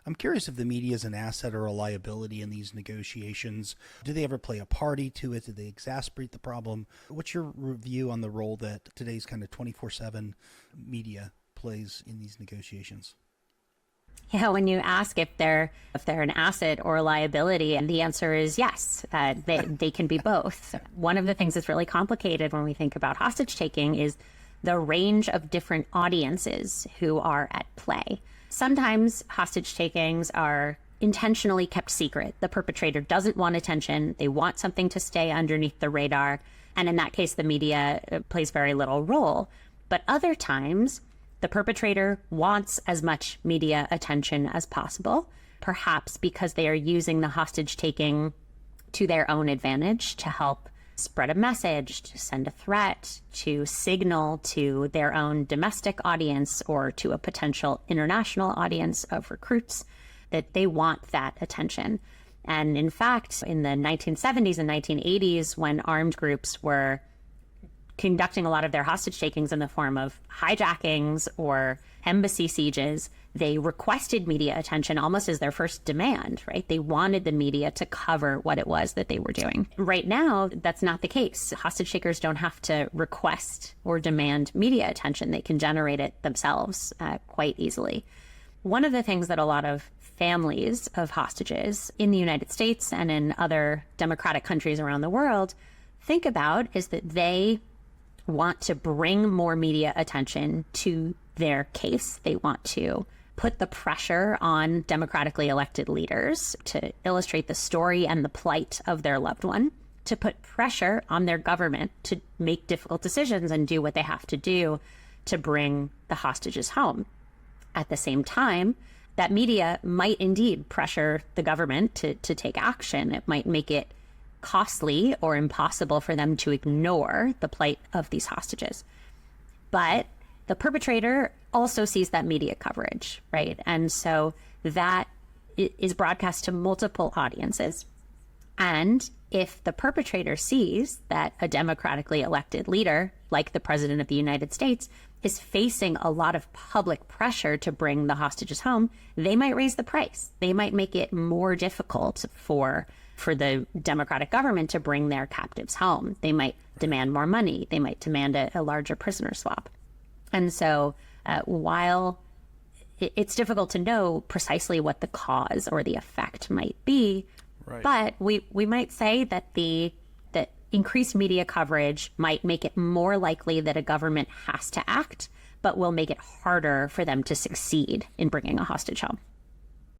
I'm curious if the media is an asset or a liability in these negotiations. Do they ever play a party to it? Do they exacerbate the problem? What's your review on the role that today's kind of 24/7 media plays in these negotiations? Yeah, when you ask if they're an asset or a liability, and the answer is yes, they can be both. One of the things that's really complicated when we think about hostage taking is the range of different audiences who are at play. Sometimes hostage takings are intentionally kept secret. The perpetrator doesn't want attention. They want something to stay underneath the radar. And in that case, the media plays very little role. But other times, the perpetrator wants as much media attention as possible, perhaps because they are using the hostage taking to their own advantage to help spread a message, to send a threat, to signal to their own domestic audience or to a potential international audience of recruits that they want that attention. And in fact, in the 1970s and 1980s, when armed groups were conducting a lot of their hostage takings in the form of hijackings or embassy sieges, they requested media attention almost as their first demand, right? They wanted the media to cover what it was that they were doing. Right now, that's not the case. Hostage takers don't have to request or demand media attention. They can generate it themselves quite easily. One of the things that a lot of families of hostages in the United States and in other democratic countries around the world think about is that they want to bring more media attention to their case. They want to put the pressure on democratically elected leaders to illustrate the story and the plight of their loved one, to put pressure on their government to make difficult decisions and do what they have to do to bring the hostages home. At the same time, that media might indeed pressure the government to take action. It might make it costly or impossible for them to ignore the plight of these hostages. But the perpetrator also sees that media coverage, right? And so that is broadcast to multiple audiences. And if the perpetrator sees that a democratically elected leader, like the President of the United States, is facing a lot of public pressure to bring the hostages home, they might raise the price. They might make it more difficult for the democratic government to bring their captives home. They might demand more money. They might demand a larger prisoner swap. And so while it's difficult to know precisely what the cause or the effect might be, right, but we might say that that increased media coverage might make it more likely that a government has to act, but will make it harder for them to succeed in bringing a hostage home.